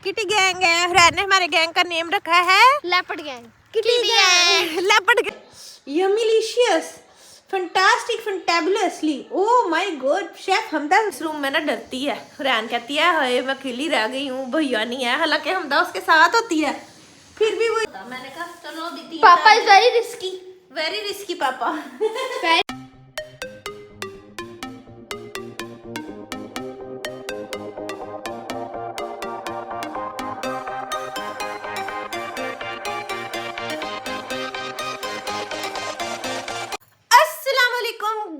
Kitty gang है। हुरैन ने हमारे गैंग का नेम रखा है leopard gang. Kitty gang, leopard gang. Yummilicious, fantastic, fantabulously. Oh my god, chef Hamda इस रूम में ना डरती है। हुरैन कहती है हाय मैं अकेली रह गई हूँ, भैया नहीं है, हालांकि हमदा उसके साथ होती है, फिर भी वो मैंने कहा चलो अभी पापा इज वेरी रिस्की पापा।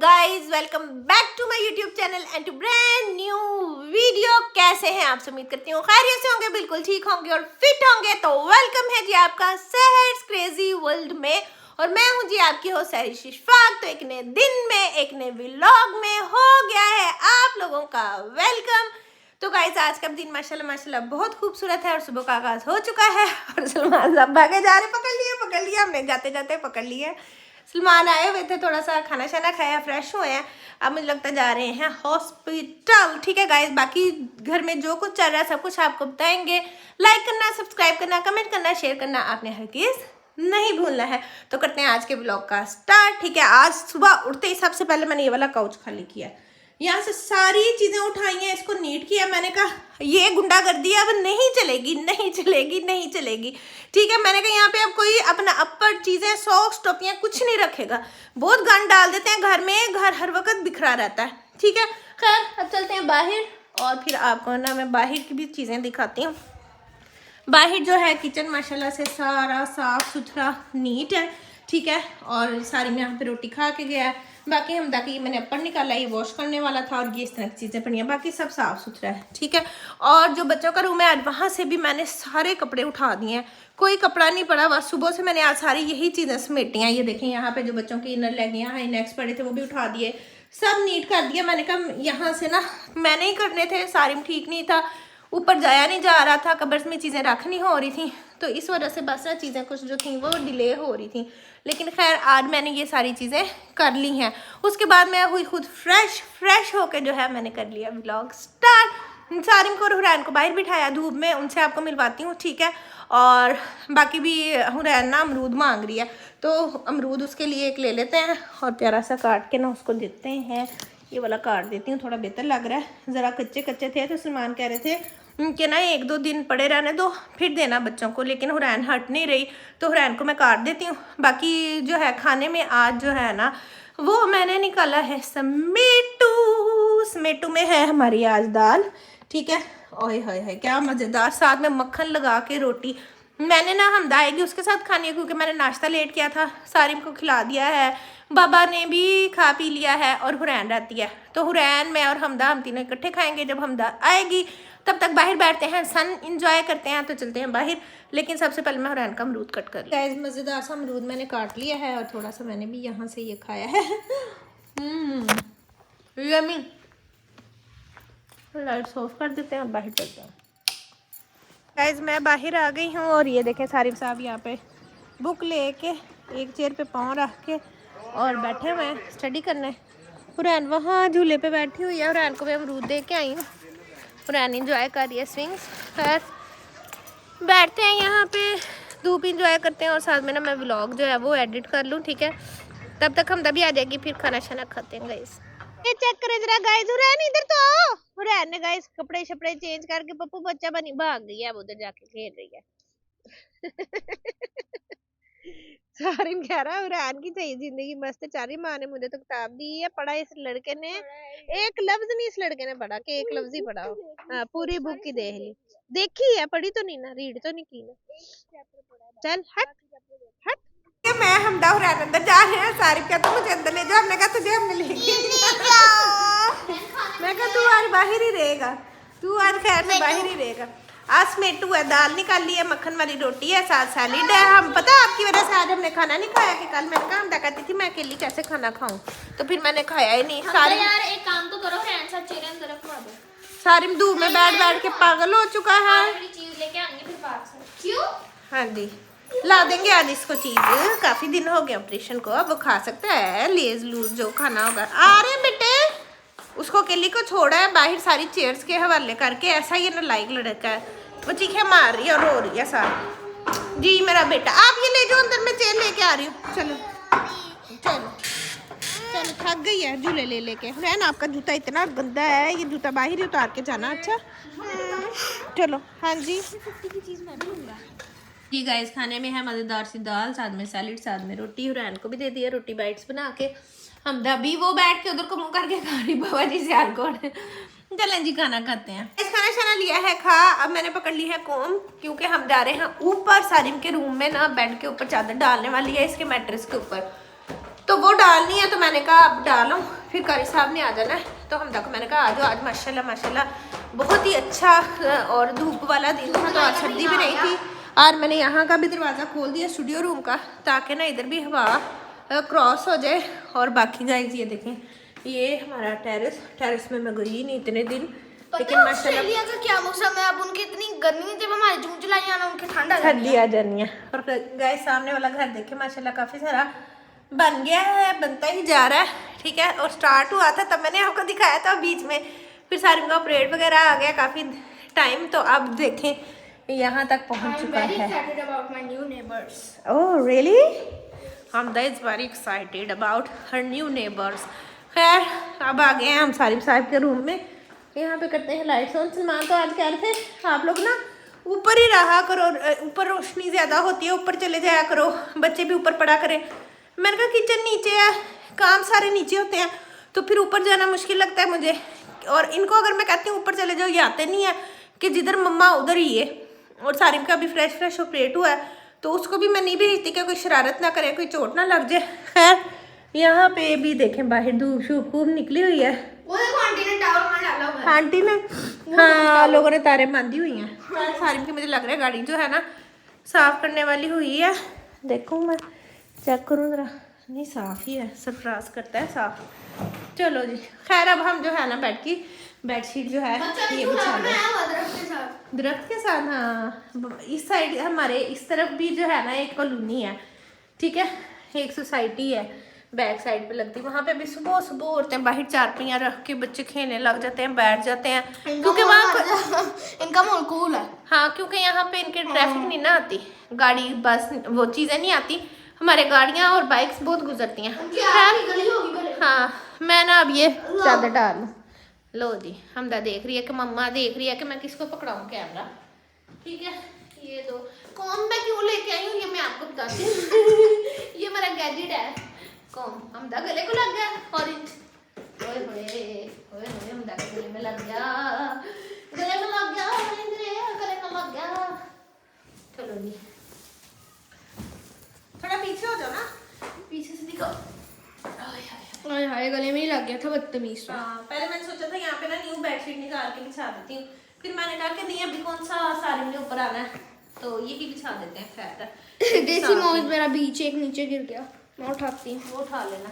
Guys welcome back to my YouTube channel and to brand new video. कैसे हैं आप? उम्मीद करती हूँ खैरियत से होंगे, बिल्कुल ठीक होंगे और फिट होंगे। तो वेलकम है जी आपका सहर्स क्रेजी वर्ल्ड में, और मैं हूँ जी आपकी हो सहर्स इशफाक। तो एक नए दिन में, एक नए व्लॉग में हो गया है आप लोगों का वेलकम। तो गाइज आज का दिन माशाल्लाह माशाल्लाह बहुत खूबसूरत है और सुबह का आगाज हो चुका है और सलमान साहब भागे जा रहे, पकड़ लिए हमने, जाते जाते पकड़ लिए। सलमान आए हुए थे, थोड़ा सा खाना शाना खाया, फ्रेश हुए हैं, अब मुझे लगता जा रहे हैं हॉस्पिटल। ठीक है गाइस, बाकी घर में जो कुछ चल रहा है सब कुछ आपको बताएंगे। लाइक करना, सब्सक्राइब करना, कमेंट करना, शेयर करना आपने हर चीज़ नहीं भूलना है। तो करते हैं आज के ब्लॉग का स्टार्ट। ठीक है, आज सुबह उठते ही सबसे पहले मैंने ये वाला काउच खाली किया, यहाँ से सारी चीज़ें उठाई हैं, इसको नीट किया। मैंने कहा ये गुंडागर्दी अब नहीं चलेगी, नहीं चलेगी, नहीं चलेगी। ठीक है, मैंने कहा यहाँ पे अब कोई अपना अपर चीज़ें, सॉक्स, टोपियाँ कुछ नहीं रखेगा। बहुत गंद डाल देते हैं घर में, घर हर वक्त बिखरा रहता है। ठीक है, खैर अब चलते हैं बाहर और फिर आपको ना मैं बाहर की भी चीज़ें दिखाती हूँ। बाहर जो है किचन माशाल्लाह से सारा साफ सुथरा नीट है। ठीक है, और सारी में यहाँ पे रोटी खा के गया है। बाकी हम ताकि मैंने अपर निकाला, ये वॉश करने वाला था और ये इस तरह की चीज़ें पड़ी हैं, बाकी सब साफ़ सुथरा है। ठीक है, और जो बच्चों का रूम है आज वहाँ से भी मैंने सारे कपड़े उठा दिए हैं, कोई कपड़ा नहीं पड़ा। बस सुबह से मैंने आज सारी यही चीज़ें समेटी हैं। ये देखें यहाँ पे जो बच्चों की इनर लेगियाँ हाई नेक्स पड़े थे वो भी उठा दिए, सब नीट कर दिया। मैंने कहा यहाँ से ना मैंने ही करने थे, सारी में ठीक नहीं था, ऊपर जाया नहीं जा रहा था, कबर्स में चीज़ें रखनी हो रही थी, तो इस वजह से बस ना चीज़ें कुछ जो थी वो डिले हो रही थी। लेकिन खैर आज मैंने ये सारी चीज़ें कर ली हैं। उसके बाद मैं हुई खुद फ्रेश होकर जो है मैंने कर लिया व्लॉग स्टार्ट। सारिम को और हुरैन को बाहर बिठाया धूप में, उनसे आपको मिलवाती हूँ। ठीक है, और बाकी भी हुरैन ना अमरूद मांग रही है, तो अमरूद उसके लिए एक ले लेते हैं और प्यारा सा काट के ना उसको देते हैं। ये वाला काट देती हूँ, थोड़ा बेहतर लग रहा है। ज़रा कच्चे कच्चे थे तो सलमान कह रहे थे कि ना 1-2 दिन पड़े रहने दो फिर देना बच्चों को, लेकिन हुरैन हट नहीं रही, तो हुरैन को मैं काट देती हूँ। बाकी जो है खाने में आज जो है ना वो मैंने निकाला है समेटू में है हमारी आज दाल। ठीक है, ओए हाय हाय क्या मज़ेदार, साथ में मक्खन लगा के रोटी। मैंने ना हमदा आएगी उसके साथ खानी है, क्योंकि मैंने नाश्ता लेट किया था, सारिम को खिला दिया है, बाबा ने भी खा पी लिया है और हुरैन रहती है। तो हुरैन, मैं और हमदा, हम तीनों इकट्ठे खाएंगे। जब हमदा आएगी तब तक बाहर बैठते हैं, सन इंजॉय करते हैं, तो चलते हैं बाहर। लेकिन सबसे पहले मैं हुरैन का अमरूद कट कर लिया। मज़ेदार सा अमरूद मैंने काट लिया है और थोड़ा सा मैंने भी यहाँ से ये खाया है। यम्मी। लाइट्स ऑफ कर देते हैं और बाहर चलते हैं। गाइस मैं बाहर आ गई हूँ और ये देखें सारिफ साहब यहाँ पे बुक लेके एक चेयर पे पाँव रख के और बैठे हुए हैं स्टडी करने। हुरैन वहाँ झूले पे बैठी हुई है, हुरैन को भी अमरूद दे के आई हूँ। हुरैन इंजॉय कर रही है स्विंग्स। खैर बैठते हैं यहाँ पे, धूप इंजॉय करते हैं और साथ में ना मैं व्लॉग जो है वो एडिट कर लूँ। ठीक है, तब तक हम तभी आ जाएगी, फिर खाना शाना खाते हैं। गाइस ये चेक करें जरा गाइस, हुरैन इधर तो आओ। हुरैन ने गाइस कपड़े शपड़े चेंज करके पप्पू बच्चा बनी भाग गई है, अब उधर जाके खेल रही है। सारिम कह रहा है हुरैन की चाहिए जिंदगी मस्त चल रही, माँ ने मुझे तो किताब दी है, पढ़ा इस लड़के ने एक लफ्ज नहीं, इस लड़के ने पढ़ा कि एक लफ्ज ही पढ़ा हो। हाँ, पूरी बुक की देख ली, देखी है, पढ़ी तो नहीं ना, रीड तो नहीं की ना। चल हट हट। मैं हमदा हुरैन अंदर जा रहे हैं, सारिफ कहता मुझे अंदर ले जा, हमने कहा तुझे हम मिलेंगे। मैं कहा तू आज बाहर ही रहेगा, तू आज खैर में बाहर ही रहेगा। आज समेटू है, दाल निकाली है, मक्खन वाली रोटी है, साथ सैलेड है। हम पता है आपकी वजह से आज हमने खाना नहीं खाया, कि कल मैंने कहा हमदा कहती थी मैं अकेली कैसे खाना खाऊं, तो फिर मैंने खाया ही नहीं। सारी यार एक काम तो करो, सारिम धूप में बैठ बैठ के पागल हो चुका है। चीज लेके आएंगे फिर बाहर से। क्यों? हाँ जी, ला देंगे आज इसको चीज, काफी दिन हो गए ऑपरेशन को, अब वो खा सकता है लेज लूज जो खाना होगा। आ रहे बेटे, उसको अकेली को छोड़ा है बाहर सारी चेयर्स के हवाले करके, ऐसा ये नालायक लड़का है। वो चीखे मार रही है और रो रही है सारी। जी मेरा बेटा, आप ये ले जाओ अंदर, मैं चेयर लेके आ रही हूँ। चलो चलो चलो, थक गई है झूले ले लेके। रहन, आपका जूता इतना गंदा है, ये जूता बाहर ही उतार के जाना। अच्छा चलो। हाँ जी जी गाइस, खाने में है मज़ेदार सी दाल, साथ में सैलेड, साथ में रोटी। हुरैन को भी दे दिया रोटी बाइट्स बना के। हमदा भी वो बैठ के उधर को मुंह करके खा रही, बाबा जी से को। चलें जी खाना खाते हैं। इस खाना शाना लिया है खा। अब मैंने पकड़ ली है कोम, क्योंकि हम जा रहे हैं ऊपर सारिम के रूम में ना, बेड के ऊपर चादर डालने वाली है इसके मैट्रेस के ऊपर, तो वो डालनी है। तो मैंने कहा अब डालो, फिर कारी साहब ने आ जाना है। तो हमदा को मैंने कहा आ जाओ, आज माशाल्लाह माशाल्लाह बहुत ही अच्छा और धूप वाला दिन था, तो आज सर्दी भी नहीं थी। और मैंने यहाँ का भी दरवाज़ा खोल दिया स्टूडियो रूम का, ताकि ना इधर भी हवा क्रॉस हो जाए। और बाकी गाइस ये देखें, ये हमारा टेरेस में मैं गई नहीं इतने दिन, लेकिन माशाल्लाह ऑस्ट्रेलिया का क्या मौसम है। अब उनकी इतनी गर्मी, जब हमारे जून जुलाई आना उनके ठंड ठंडी आ जानी है। और गाइस सामने वाला घर देखे माशाल्लाह काफ़ी सारा बन गया है, बनता ही जा रहा है। ठीक है, और स्टार्ट हुआ था तब मैंने आपको दिखाया था बीच में, फिर सारी का ऑपरेट वगैरह आ गया काफ़ी टाइम। तो अब देखें यहाँ तक पहुँच चुका है। Oh really, Hamda is very excited about her new neighbours. खैर अब आ गए हैं हम सारिम साहब के रूम में। यहाँ पे करते हैं लाइट्स ऑन। सलमान तो आज कह रहे थे आप लोग ना ऊपर ही रहा करो, ऊपर रोशनी ज़्यादा होती है, ऊपर चले जाया करो, बच्चे भी ऊपर पढ़ा करें। मैंने कहा किचन नीचे है, काम सारे नीचे होते हैं, तो फिर ऊपर जाना मुश्किल लगता है मुझे। और इनको अगर मैं कहती हूँ ऊपर चले जाओ, ये आते नहीं है कि जिधर मम्मा उधर ही है। और सारिम का भी फ्रेश ऑपरेट हुआ है, तो उसको भी मैं नहीं भेजती कि कोई शरारत ना करे, कोई चोट ना लग जाए। खैर यहाँ पे भी देखें बाहर धूप शूप खूब निकली हुई है। वो देखो आंटी ने टावल में डाला हुआ है। आंटी ने, हाँ लोगों ने तारे बांधी हुई हैं। सारिम की मुझे लग रहा है गाड़ी जो है ना साफ करने वाली हुई है। देखूँ मैं चेक करूँ जरा, नहीं साफ ही है, सरफराज करता है साफ। चलो जी, खैर अब हम जो है ना बेडशीट जो है ये बिछा दें दरख्त के साथ। हाँ इस साइड हमारे इस तरफ भी जो है ना एक कॉलोनी है, ठीक है, एक सोसाइटी है बैक साइड पे लगती है। वहाँ पे भी सुबह औरतें बाहर चारपाइयाँ रख के बच्चे खेलने लग जाते हैं, बैठ जाते हैं, क्योंकि वहाँ इनका माहौल कूल है। हाँ क्योंकि यहाँ पे इनके ट्रैफिक नहीं ना आती, गाड़ी बस वो चीज़ें नहीं आती। हमारे गाड़ियाँ और बाइक्स बहुत गुजरती हैं। हाँ मैं ना अब ये चादर डाल लूँ। लो जी, हमदा देख रही है कि मम्मा देख रही है कि मैं किसको पकड़ाऊँ कैमरा। ठीक है, ये दो कॉम मैं क्यों लेके आई हूँ ये मैं आपको बताती हूँ। ये मेरा गैजेट है कॉम। हमदा गले को लग गया ऑरेंज, ओए होए हमदा के गले में लग गया, गले में लग गया ऑरेंज रे, गले में लग गया। चलो जी थोड़ा पीछे हो जाओ ना, पीछे से दिखाओ। हाय हाय गले में ही लग गया था, बदतमीज। हाँ पहले मैंने सोचा था यहाँ पे ना न्यू बेडशीट निकाल के बिछा देती हूँ, फिर मैंने कहा कि नहीं अभी कौन सा सारिम ने ऊपर आना है, तो यही बिछा देते हैं। खैर देसी मोहित मेरा बीच एक नीचे गिर गया, मैं उठाती हूँ। वो उठा लेना,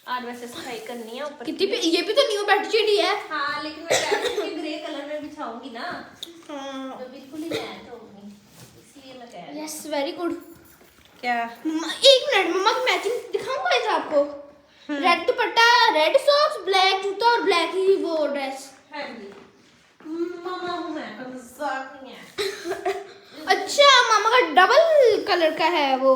आज वैसे सफाई करनी है ऊपर। कितनी ये भी तो न्यू बेडशीट ही है। हाँ लेकिन मैं कह रही हूँ ग्रे कलर में बिछाऊंगी ना, हाँ तो बिल्कुल ही मैच होगी, इसलिए मैं कह रही हूँ। Yes very good. क्या एक मिनट मम्मा की मैचिंग दिखाऊंगा इसे आपको। रेड दुपट्टा, रेड सॉक्स, ब्लैक जूता और ब्लैक ही वो ड्रेस। हाँ जी मामा हूँ मैं, मजाक नहीं है। अच्छा मामा का डबल कलर का है वो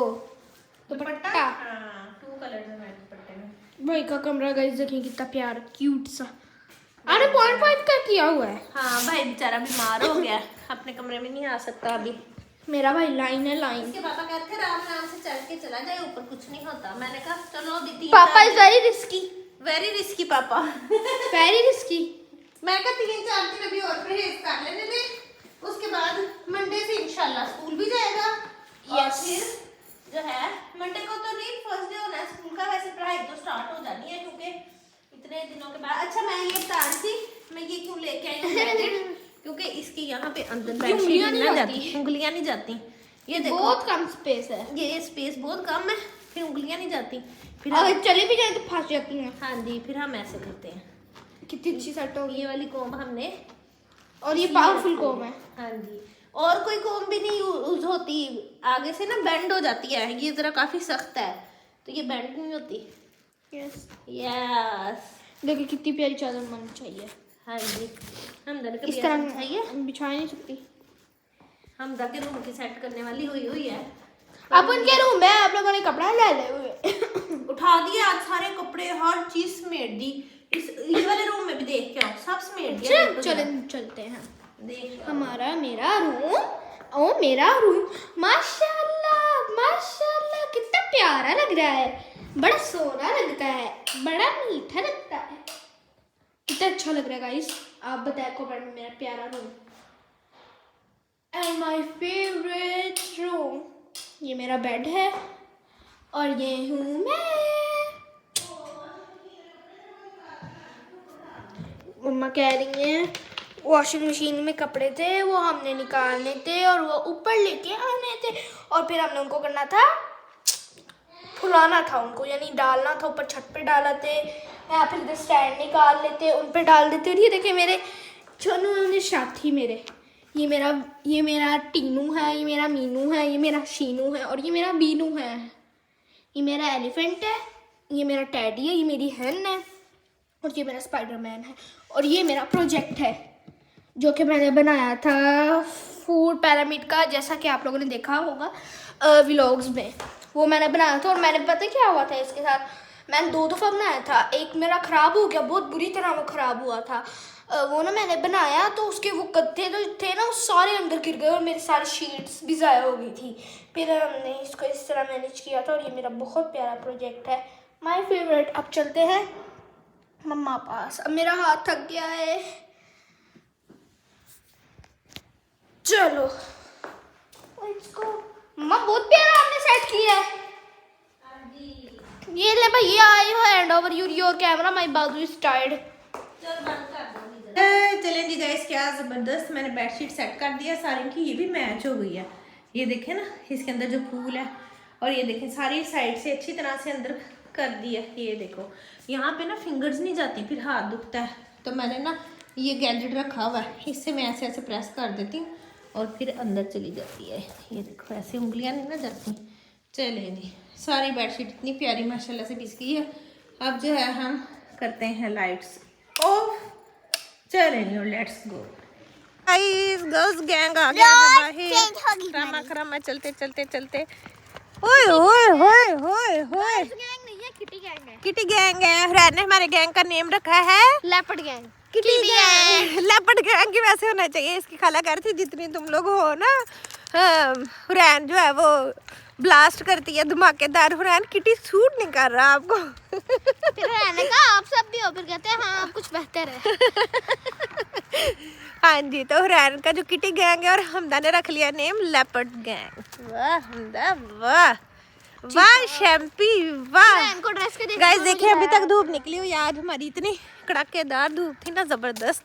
दुपट्टा, दुपट्टा। हाँ 2 कलर में दुपट्टे में। भाई का कमरा गाइस देखें कितना प्यारा क्यूट सा। अरे 0.5 का किया हुआ है। हाँ भाई बेचारा बीमार हो गया, अपने कमरे में नहीं आ सकता अभी। मेरा भाई लाइन है लाइन। इसके पापा कहते हैं आराम से चल के चला जाए, ऊपर कुछ नहीं होता। मैंने कहा चलो अभी 3 पापा इज वेरी रिस्की पापा। Very risky. मैं कहा 3-4 दिन अभी और परहेज कर लेने दे, उसके बाद मंडे से इंशाल्लाह स्कूल भी जाएगा। यस फिर जो है मंडे को तो नहीं, फर्स्ट डे होना है स्कूल का, वैसे पढ़ाई तो स्टार्ट हो जानी है क्योंकि इतने दिनों के बाद। अच्छा मैं ये बता रही थी मैं ये क्यों लेके आई हूँ, क्योंकि इसकी यहाँ पे अंदर उंगलियां नहीं जाती, उंगलियां नहीं जाती। ये देखो बहुत कम स्पेस है, ये स्पेस बहुत कम है, फिर उंगलियां नहीं जाती, फिर अगर चले भी जाए तो फंस जाती हैं। हाँ जी, फिर हम ऐसे करते हैं। कितनी अच्छी सेट होगी ये वाली कोम हमने, और ये पावरफुल कोम है। हाँ जी, और कोई कोम भी नहीं यूज होती, आगे से ना बेंड हो जाती है, ये जरा काफी सख्त है तो ये बेंड नहीं होती। यस यस देखिए कितनी प्यारी चादर बननी चाहिए। हाँ जी, हम इस तरह बिछा नहीं सकती। हमदा के रूम की सेट करने वाली हुई है। अब उनके रूम में आप लोगों ने कपड़ा ले ले हुए उठा दिए आज सारे कपड़े, हर चीज समेट दी। इस वाले रूम में भी देख के आओ, सब समेट दिया। चलते हैं देख हमारा मेरा रूम। ओ मेरा रूम माशाल्लाह माशाल्लाह कितना प्यारा लग रहा है, बड़ा सोना लगता है, बड़ा मीठा लगता है, कितना अच्छा लग रहा है गाइस। आप बताएं कमेंट में मेरा प्यारा room and my favourite room. ये मेरा बेड है और ये हूँ मैं। मम्मा कह रही हैं वॉशिंग मशीन में कपड़े थे वो हमने निकालने थे और वो ऊपर लेके आने थे और फिर हमने उनको करना था, फुलाना था उनको, यानी डालना था ऊपर छत पे डाला थे या फिर इधर स्टैंड निकाल लेते उन पे डाल देते। और ये देखिए मेरे छोनू साथी मेरे, ये मेरा टीनू है, ये मेरा मीनू है, ये मेरा शीनू है और ये मेरा बीनू है। ये मेरा एलिफेंट है, ये मेरा टैडी है, ये मेरी हेन है और ये मेरा स्पाइडरमैन है। और ये मेरा प्रोजेक्ट है जो कि मैंने बनाया था फूड पिरामिड का, जैसा कि आप लोगों ने देखा होगा व्लॉग्स में, वो मैंने बनाया था। और मैंने पता क्या हुआ था इसके साथ, मैंने 2 दफ़ा बनाया था, एक मेरा ख़राब हो गया, बहुत बुरी तरह वो ख़राब हुआ था। वो ना मैंने बनाया तो उसके वो गत्ते जो थे ना वो सारे अंदर गिर गए और मेरी सारी शीट्स भी ज़ाया हो गई थी। फिर हमने इसको इस तरह मैनेज किया था और ये मेरा बहुत प्यारा प्रोजेक्ट है, माय फेवरेट। अब चलते हैं मम्मा पास, अब मेरा हाथ थक गया है, चलो इसको। मम्मा बहुत प्यारा आपने सेट किया है। ये ले भाई, I hand over your camera, my बाजू इज टायर्ड। चलें जी गाइस, क्या ज़बरदस्त मैंने बेडशीट सेट कर दिया सारी की, ये भी मैच हो गई है। ये देखें ना इसके अंदर जो फूल है और ये देखें सारी साइड से अच्छी तरह से अंदर कर दिया। ये देखो यहाँ पे ना फिंगर्स नहीं जाती, फिर हाथ दुखता है, तो मैंने ना ये गैजेट रखा हुआ है, इससे मैं ऐसे ऐसे प्रेस कर देती हूँ और फिर अंदर चली जाती है। ये देखो ऐसे उंगलियाँ नहीं ना जाती। चले जी, सारी बेडशीट इतनी प्यारी माशाल्लाह से बिछ गई है। अब जो है हम करते हैं लाइट्स ऑफ। चले जी let's go guys, girls gang आ गया है बाहर, ड्रामा करामा चलते चलते चलते। ओए ओए ओए ओए ओए, गैंग नहीं है, किटी गैंग है। किटी गैंग है। हुरैन ने हमारे गैंग का नेम रखा है leopard gang. Kitty gang. Leopard gang की वैसे होना चाहिए। इसकी खाला कह रही थी जितनी तुम लोग हो ना, हुरैन जो है वो ब्लास्ट करती है धमाकेदार। हुरैन किटी सूट नहीं कर रहा आपको। फिर हुरैन ने कहा आप सब भी हो, फिर कहते हैं हाँ आप कुछ बेहतर है। हाँ जी, तो हुरैन का जो किटी गैंग है और हमदा ने रख लिया नेम लेपर्ड गैंग। वाह हमदा वाह, वाह शैम्पी वाह। इनको ड्रेस के गाइस देखिए अभी तक धूप निकली हुई, आज हमारी इतनी कड़ाकेदार धूप थी ना, जबरदस्त,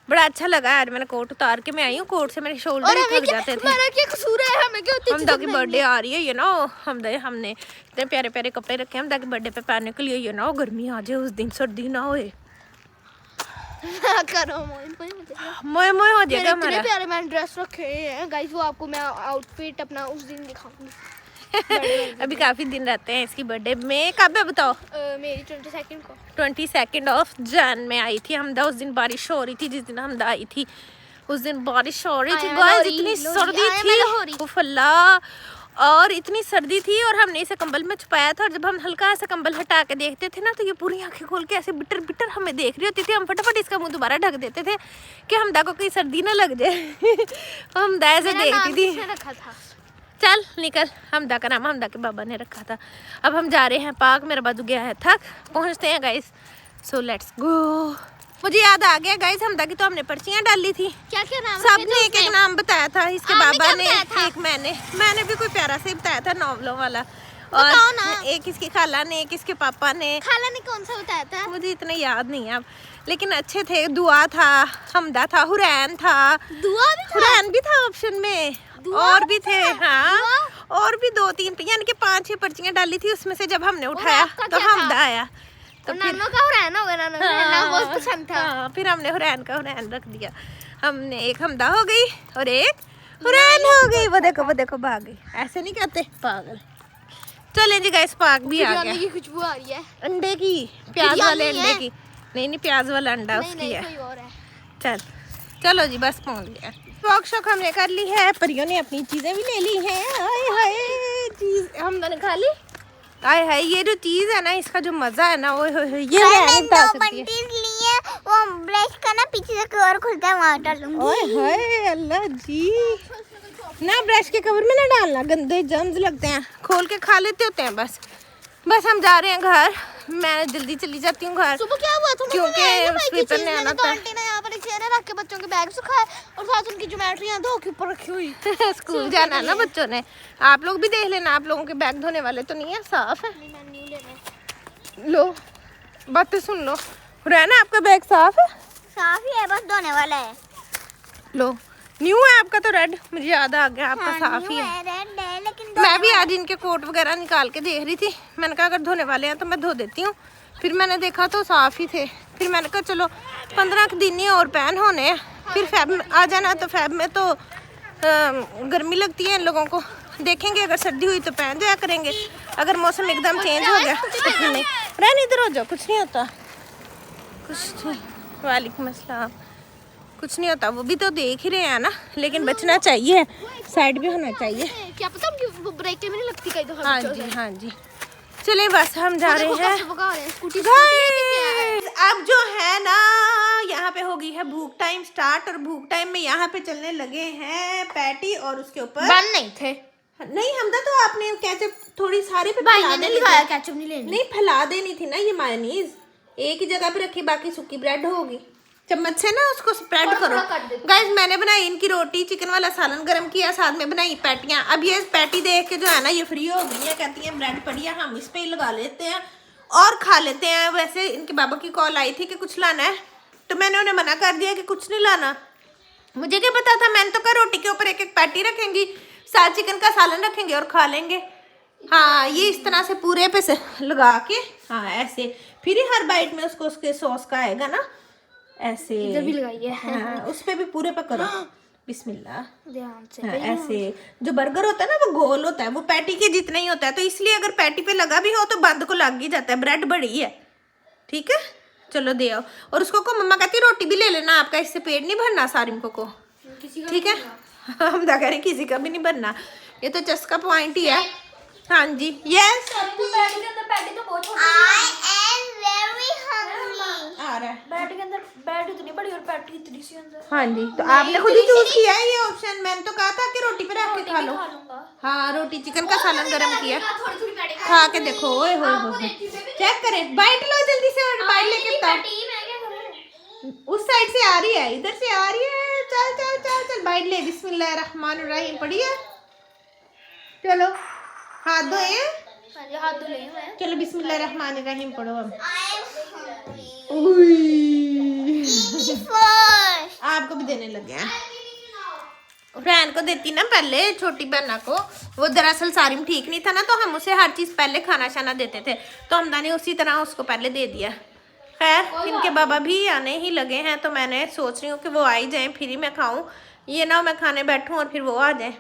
बड़ा अच्छा लगा। आज मैंने कोट उतार के मैं आई हूँ, कोट से मेरे शोल्डर थक जाते थे। हमारा क्या कसूर है, हमें क्या होती है। हमदा की बर्थडे आ रही है, ये ना हमने इतने प्यारे प्यारे कपड़े रखे हमदा के बर्थडे पे पहनने के लिए, ये ना गर्मी आ जाए उस दिन, सर्दी ना होए। करो मोए मोए हो जाएगा हमारा। इतने प्यारे मैंने ड्रेस रखे हैं गाइस, वो आपको मैं आउटफिट अपना उस दिन दिखाऊंगी। अभी काफी दिन रहते हैं इसकी बर्थडे में। कब है बताओ? मेरी 22 को 22 ऑफ जन में आई थी हमदा। उस दिन बारिश हो रही थी, जिस दिन हमदा आई थी उस दिन बारिश हो रही थी गाइस, इतनी सर्दी थी उफल्ला, और इतनी सर्दी थी और हमने इसे कंबल में छुपाया था। और जब हम हल्का ऐसा कंबल हटा के देखते थे ना तो ये पूरी आंखें खोल के ऐसे बिटर बिटर हमें देख रही होती थी। हम फटाफट इसका मुंह दोबारा ढक देते थे कि हमदा को कोई सर्दी ना लग जाए। हमदा ऐसे देखती थी। रखा था। चल निकल, हमदा का नाम हमदा के बाबा ने रखा था। अब हम जा रहे हैं पार्क, मेरा बाजू गया है थक, पहुंचते हैं गाइस, सो लेट्स गो। मुझे याद आ गया गाइस, हमदा की तो हमने पर्चियां डाली थी। क्या क्या नाम? सबने एक एक नाम बताया था, इसके बाबा ने एक, मैंने भी कोई प्यारा से बताया था नॉवलों वाला, और एक इसकी खाला ने, एक इसके पापा ने। खाला ने कौन सा बताया था? मुझे इतने याद नहीं है अब, लेकिन अच्छे थे। दुआ था, हमदा था, हुरैन था, हुरैन भी था ऑप्शन में, और भी थे। हाँ और भी 2-3 यानी कि 5-6 पर्चियां डाली थी, उसमें से जब हमने उठाया तो हमदा आया। तो नानो का हुरैन हो गया, नानो बहुत पसंद था। हाँ, फिर हमने हुरैन का हुरैन रख दिया। हमने एक हमदा हो गई और एक हुरैन हो गई। वो देखो भाग गई, ऐसे नहीं कहते पागल। चलें जी गाइस, पार्क भी आ गया। की खुशबू आ रही है अंडे की, प्याज वाले अंडे की। नहीं प्याज वाला अंडा उसकी है। कोई और है। चल चलो जी बस पहुंच गया। वॉक शॉक हमने कर ली है, परियों ने अपनी चीजें भी ले ली हैं। हाय हाय चीज हमने खा ली। हाय हाय ये जो चीज है ना, इसका जो मजा है ना, वो ये मैं नहीं बता सकती। लिए वो ब्रश का ना पीछे से कवर खुलता है, वहां डालूंगी। ओए हाय अल्लाह जी, ना ब्रश के कवर में ना डालना, गंदे जर्म्स लगते हैं, खोल के खा लेते होते हैं। बस हम जा रहे हैं घर, मैं जल्दी चली जाती हूँ घर। सुबह क्या हुआ तुम्हें? क्योंकि स्वीपर ने आना था। आंटी ने यहाँ पर चेहरे रख के बच्चों के बैग सुखाए और साथ उनकी ज्योमेट्री धो के ऊपर रखी हुई। स्कूल जाना है ना बच्चों ने, आप लोग भी देख लेना, आप लोगों के बैग धोने वाले तो नहीं है, साफ है। लो बातें सुन लो, रहना आपका बैग साफ है? साफ ही है, बस धोने वाला है। लो न्यू है आपका तो रेड, मुझे याद आ गया आपका साफ ही है। रेड है लेकिन मैं भी आज इनके कोट वगैरह निकाल के देख रही थी, मैंने कहा अगर धोने वाले हैं तो मैं धो देती हूँ। फिर मैंने देखा तो साफ ही थे, फिर मैंने कहा चलो 15 दिन ही और पैन होने हैं, फिर फैब में आ जाना। तो फैब में तो गर्मी लगती है इन लोगों को, देखेंगे अगर सर्दी हुई तो पहन जाया करेंगे, अगर मौसम एकदम चेंज हो गया तो फिर नहीं। रहने इधर हो जाओ, कुछ नहीं होता, कुछ नहीं। वालेकुम अस्सलाम। कुछ नहीं होता, वो भी तो देख ही रहे हैं ना, लेकिन बचना चाहिए, साइड भी होना चाहिए। क्या पता ब्रेक में नहीं लगती कई दफा। हाँ जी हाँ जी, चलिए बस हम जा रहे हैं। अब जो है ना, यहाँ पे हो गई है भूख टाइम स्टार्ट, और भूख टाइम में यहाँ पे चलने लगे हैं पैटी, और उसके ऊपर बन नहीं थे। नहीं हमदा, तो आपने केचप थोड़ी सारी पे भाई फैला ने देनी लिखाया थी। केचप नहीं लेनी। नहीं फैला देनी थी ना, ये मायोनीज एक ही जगह पे रखी, बाकी सूखी ब्रेड होगी, चम्मच से ना उसको स्प्रेड करो। गाइस मैंने बनाई इनकी रोटी, चिकन वाला सालन गरम किया, साथ में बनाई पैटियां। अब ये पैटी देख के जो है ना, ये फ्री हो गई है, कहती है ब्रेड पड़ी है, हम इस पे ही लगा लेते हैं और खा लेते हैं। वैसे इनके बाबा की कॉल आई थी कि कुछ लाना है, तो मैंने उन्हें मना कर दिया कि कुछ नहीं लाना। मुझे क्या पता था, मैंने तो कहा रोटी के ऊपर एक एक पैटी रखेंगी, साथ चिकन का सालन रखेंगे और खा लेंगे। हाँ ये इस तरह से पूरे पे से लगा के, हाँ ऐसे, फिर ही हर बाइट में उसको उसके सॉस का आएगा ना, ऐसे इधर भी लगाई है। हाँ, उस पे भी पूरे पे करो, बिस्मिल्लाह ध्यान से। हाँ, ऐसे जो बर्गर होता है ना वो गोल होता है, वो पैटी के जितना ही होता है, तो इसलिए अगर पैटी पे लगा भी हो तो बंद को लग ही जाता है। ब्रेड बड़ी है, ठीक है चलो दे आओ। और उसको को मम्मा कहती रोटी भी ले लेना आपका, इससे पेट नहीं भरना सारिम को ठीक है। हम कह रहे किसी का भी नहीं भरना, ये तो चस्का पॉइंट ही है। हाँ जी यस, पैटी तो बहुत छोटी आ रहा है बैट के अंदर, बैट इतनी बड़ी और पैटी इतनी सी अंदर। हाँ जी, तो आपने खुद ही चूज किया है ये ऑप्शन, मैंने तो कहा था कि रोटी पे रख के खा लो। हाँ रोटी चिकन का सालन गरम किया, खा के देखो। ओए होए चेक करें, बाइट लो जल्दी से, और बाइट लेके बताओ। उस साइड से आ रही है, इधर से आ रही है, चल चल चल चल बाइट ले। बिस्मिल्लाहिर्रहमानिर्रहीम पढ़ी है, चलो हाथ धोए, हाथ धो ले मैं। चलो बिस्मिल्लाहिर्रहमानिर्रहीम पढ़ो अब। आपको भी देने लगे हैं, फ्रेंड को देती ना पहले, छोटी बहना को। वो दरअसल सारिम ठीक नहीं था ना, तो हम उसे हर चीज पहले खाना शाना देते थे, तो हमदा ने उसी तरह उसको पहले दे दिया। खैर इनके बाबा भी आने ही लगे हैं, तो मैंने सोच रही हूँ कि वो आ ही जाए फिर ही मैं खाऊं, ये ना मैं खाने बैठूं और फिर वो आ जाए,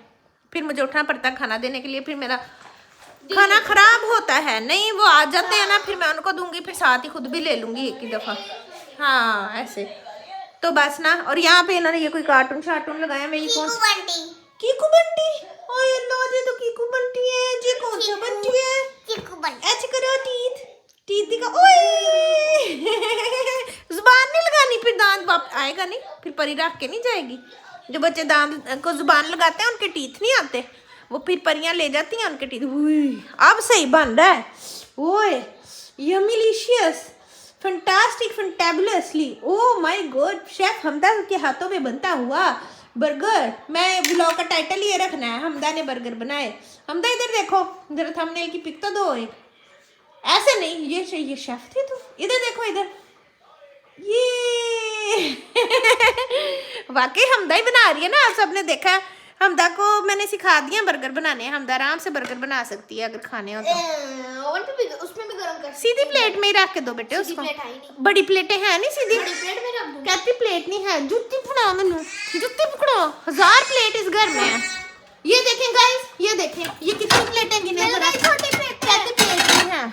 फिर मुझे उठना पड़ता है खाना देने के लिए, फिर मेरा खाना खराब होता है। नहीं वो आ जाते हैं ना, फिर मैं उनको दूंगी, फिर साथ ही खुद भी ले लूंगी एक ही दफा। हाँ ऐसे तो बस ना। और यहाँ पे इन्होंने ये कोई कार्टून शार्टून लगाया, मैं ये कौन कीकू बंटी, ओए अल्लाह जी तो कीकू बंटी है जी, कौन सा बंटी है? ऐसे करो टीथ दिखा, ओए जुबान नहीं लगानी, फिर दांत वाप आएगा नहीं, फिर परी रख के नहीं जाएगी। जो बच्चे दांत को जुबान लगाते हैं उनके टीथ नहीं आते, वो फिर परियां ले जाती हैं उनके टीथ। अब सही बन रहा है, ओए yummilicious fantastic fantabulously, oh my god, chef Hamda के हाथों में बनता हुआ बर्गर। मैं ब्लॉग का टाइटल ये रखना है, हमदा ने बर्गर बनाए। हमदा इधर देखो, जरा थंबनेल की पिक तो दो एक, ऐसे नहीं, ये शेफ थे तो इधर देखो, इधर ये वाकई हमदा ही बना रही है ना, आप सबने देखा है। हमदा को मैंने सिखा दिया बर्गर बनाने, हमदा आराम से बर्गर बना सकती है अगर खाने हो तो। ओवन पे भी, उसमें भी गरम कर, सीधी प्लेट में ही रख के दो बेटे उसको, बड़ी प्लेटें हैं नहीं, सीधी प्लेट में रख दूं। कहती प्लेट नहीं है, जुत्ती पकड़ो मैनू, जुत्ती पकड़ो, 1000 प्लेट इस घर में है। ये देखें गाइस, ये देखें ये कितनी प्लेटें गिने, छोटी प्लेट, कहती प्लेट नहीं है।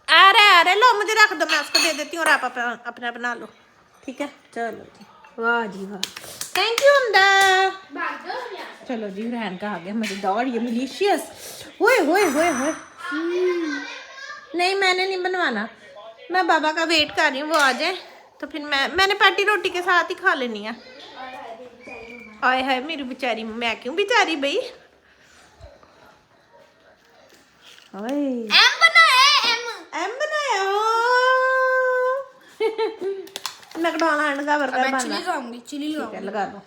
अरे लो मुझे रख दो, मैं उसको दे देती हूँ और आप अपना बना लो। ठीक है चलो जी, वाह जी वाह, थैंक यू हमदा। चलो जी रहन का आ गया मजेदार ये मिलीशियस। ओए होए होए होए, नहीं मैंने नहीं बनवाना, मैं बाबा का वेट कर रही हूँ, वो आ जाए तो फिर मैंने पार्टी रोटी के साथ ही खा लेनी है। आए हाय मेरी बेचारी, मैं क्यों बेचारी भाई। एम बनाया एम बनाया मैकडॉनल्ड का बर्गर मैं बना। चिली खाऊंगी, चिली ठीक है खाऊंगी। लगा लो,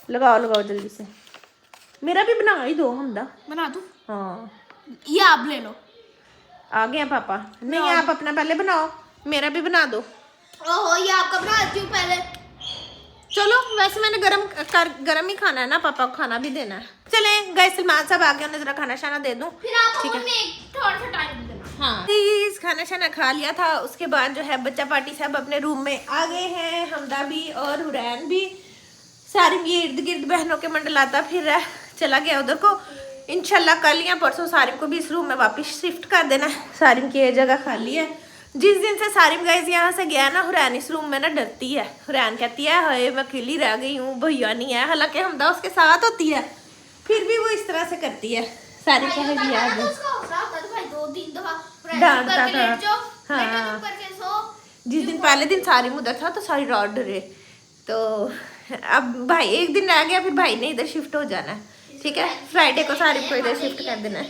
लगाओ जल्दी से, मेरा भी बना ही दो हमदा। बना दूं? हाँ ये आप ले लो। आ गया पापा, नहीं आप अपना पहले बनाओ, मेरा भी बना दो। ओहो ये आपका बनाती हूँ पहले। चलो वैसे मैंने गरम ही खाना है ना, पापा को खाना भी देना है। चले गए सलमान साहब आ गए, उन्हें जरा खाना शाना दे दूं। फिर आपको मम्मी थोड़ा सा टाइम देना। हाँ प्लीज, खाना शाना खा लिया था, उसके बाद जो है बच्चा पार्टी सब अपने रूम में आ गए हैं, हमदा भी और हुरैन भी। सारिम ये इर्द गिर्द बहनों के मंडलाता फिर रहा, चला गया उधर को। इंशाल्लाह कल या परसों सारिम को भी इस रूम में वापस शिफ्ट कर देना है, सारिम की ये जगह खाली है। जिस दिन से सारिम गाइस यहाँ से गया ना, हुरैन इस रूम में ना डरती है। हुरैन कहती है हाय मैं अकेली रह गई हूँ, भैया नहीं है, हालांकि हमदा उसके साथ होती है, फिर भी वो इस तरह से करती है। सारी कहे भी आ गई, डांटता था। हाँ जिस दिन पहले दिन सारिम उधर था तो सारी रात डरे, तो अब भाई एक दिन रह गया, फिर भाई ने इधर शिफ्ट हो जाना है। ठीक है फ्राइडे को सारिम को इधर शिफ्ट कर देना है।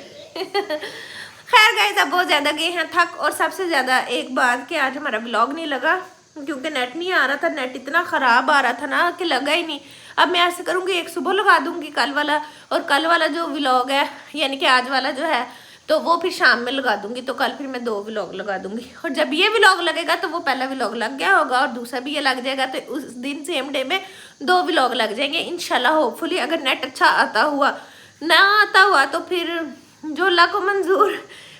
खैर गाइस अब बहुत ज़्यादा गए हैं थक, और सबसे ज़्यादा एक बात कि आज हमारा व्लॉग नहीं लगा क्योंकि नेट नहीं आ रहा था, नेट इतना ख़राब आ रहा था ना कि लगा ही नहीं। अब मैं ऐसे करूँगी एक सुबह लगा दूँगी कल वाला, और कल वाला जो व्लॉग है यानी कि आज वाला जो है तो वो फिर शाम में लगा दूँगी, तो कल फिर मैं 2 व्लॉग लगा दूँगी। और जब ये व्लॉग लगेगा तो वो पहला व्लॉग लग गया होगा और दूसरा भी ये लग जाएगा, तो उस दिन सेम डे में 2 व्लॉग लग जाएंगे इंशाल्लाह होपफुली। अगर नेट अच्छा आता हुआ, ना आता हुआ तो फिर जो अल्लाह को मंजूर।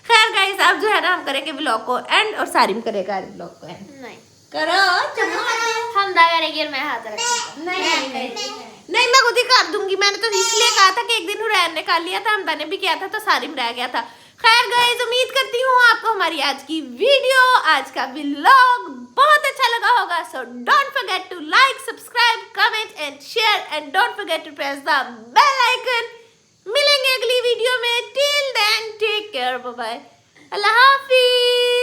खैर गाइस अब जो है ना हम करेंगे व्लॉग को एंड, और सारिम करेगा आज व्लॉग को एंड। नहीं करो हम दा करेंगे और मैं हाथ रखूंगा। नहीं मैं खुद ही कर दूंगी, मैंने तो इसलिए कहा था कि एक दिन हुरैन ने कर लिया था, हमदा ने भी किया था, तो सारिम रह गया था। खैर गाइस उम्मीद करती हूँ आपको हमारी आज की वीडियो, आज का व्लॉग बहुत अच्छा लगा होगा। So don't forget to like, subscribe, comment and share, and don't forget to press the bell icon. मिलेंगे अगली वीडियो में, till then take care, bye bye, अल्लाह हाफिज।